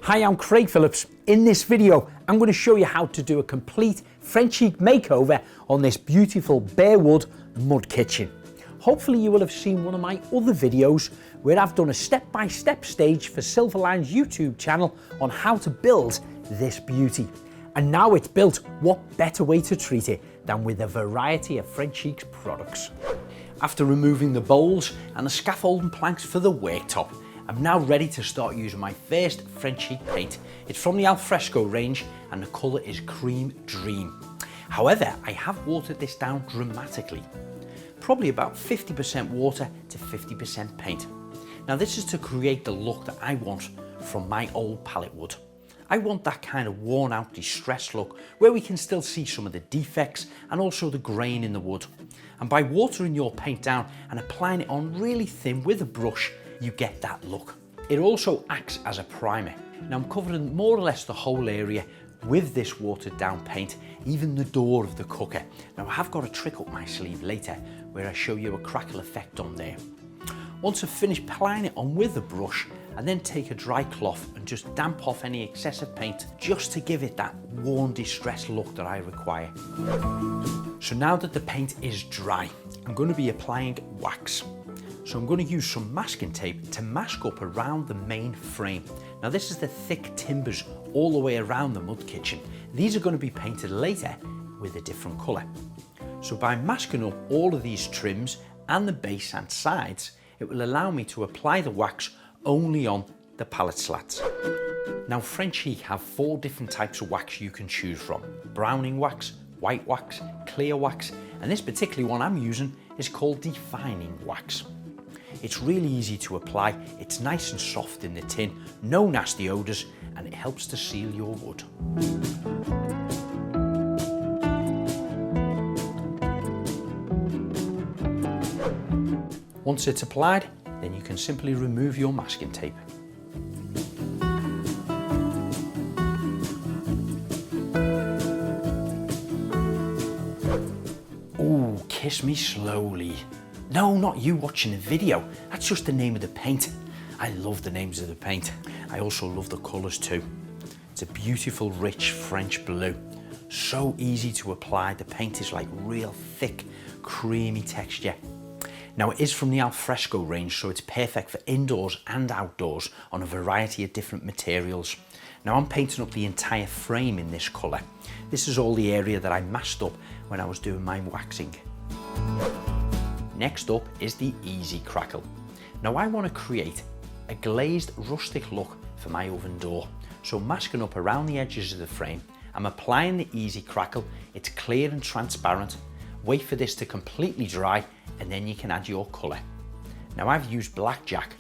Hi, I'm Craig Phillips. In this video, I'm going to show you how to do a complete Frenchic makeover on this beautiful bare wood mud kitchen. Hopefully you will have seen one of my other videos where I've done a step-by-step stage for Silverline's YouTube channel on how to build this beauty. And now it's built, what better way to treat it than with a variety of Frenchic's products. After removing the bowls and the scaffolding planks for the worktop, I'm now ready to start using my first Frenchic paint. It's from the Fresco range and the colour is Cream Dream. However, I have watered this down dramatically. Probably about 50% water to 50% paint. Now this is to create the look that I want from my old palette wood. I want that kind of worn out, distressed look where we can still see some of the defects and also the grain in the wood. And by watering your paint down and applying it on really thin with a brush, you get that look. It also acts as a primer. Now I'm covering more or less the whole area with this watered down paint, even the door of the cooker. Now I have got a trick up my sleeve later where I show you a crackle effect on there. Once I've finished applying it on with a brush, I then take a dry cloth and just damp off any excessive paint just to give it that worn, distressed look that I require. So now that the paint is dry, I'm going to be applying wax. So I'm going to use some masking tape to mask up around the main frame. Now this is the thick timbers all the way around the mud kitchen. These are going to be painted later with a different colour. So by masking up all of these trims and the base and sides, it will allow me to apply the wax only on the pallet slats. Now Frenchic have 4 different types of wax you can choose from. Browning wax, white wax, clear wax, and this particular one I'm using is called Defining Wax. It's really easy to apply, it's nice and soft in the tin, no nasty odours, and it helps to seal your wood. Once it's applied, then you can simply remove your masking tape. Ooh, kiss me slowly. No, not you watching the video. That's just the name of the paint. I love the names of the paint. I also love the colours too. It's a beautiful, rich French blue. So easy to apply. The paint is like real thick, creamy texture. Now it is from the Fresco range, so it's perfect for indoors and outdoors on a variety of different materials. Now I'm painting up the entire frame in this colour. This is all the area that I masked up when I was doing my waxing. Next up is the Easy Crackle. Now I want to create a glazed rustic look for my oven door. So masking up around the edges of the frame, I'm applying the Easy Crackle. It's clear and transparent. Wait for this to completely dry and then you can add your colour. Now I've used Blackjack.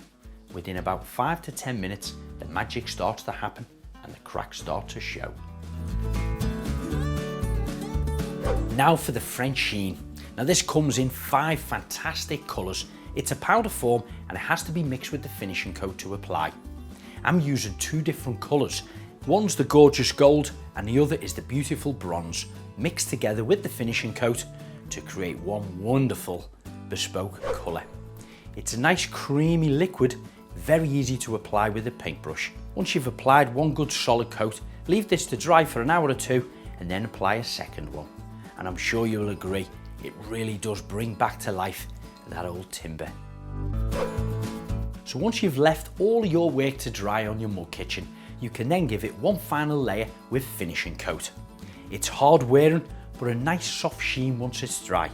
Within about 5 to 10 minutes, the magic starts to happen and the cracks start to show. Now for the Frensheen. Now this comes in 5 fantastic colours. It's a powder form and it has to be mixed with the finishing coat to apply. I'm using 2 different colours. One's the gorgeous gold and the other is the beautiful bronze, mixed together with the finishing coat to create one wonderful bespoke colour. It's a nice creamy liquid, very easy to apply with a paintbrush. Once you've applied one good solid coat, leave this to dry for an hour or 2 and then apply a second one. And I'm sure you'll agree, it really does bring back to life that old timber. So once you've left all your work to dry on your mud kitchen, you can then give it one final layer with finishing coat. It's hard wearing, but a nice soft sheen once it's dry.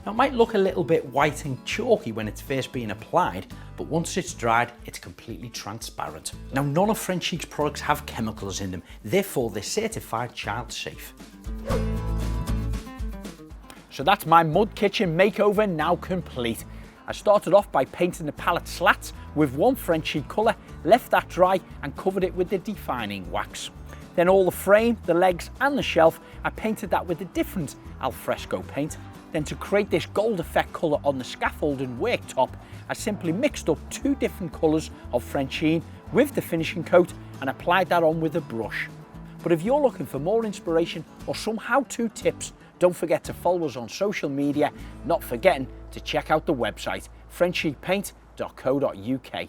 Now it might look a little bit white and chalky when it's first being applied, but once it's dried, it's completely transparent. Now none of Frenchic's products have chemicals in them, therefore they're certified child safe. So that's my mud kitchen makeover now complete. I started off by painting the pallet slats with one Frenchic colour, left that dry and covered it with the Defining Wax. Then all the frame, the legs and the shelf, I painted that with a different Fresco paint. Then to create this gold effect colour on the scaffolding worktop, I simply mixed up 2 different colours of Frencheen with the finishing coat and applied that on with a brush. But if you're looking for more inspiration or some how-to tips, don't forget to follow us on social media, not forgetting to check out the website, FrenchicPaint.co.uk.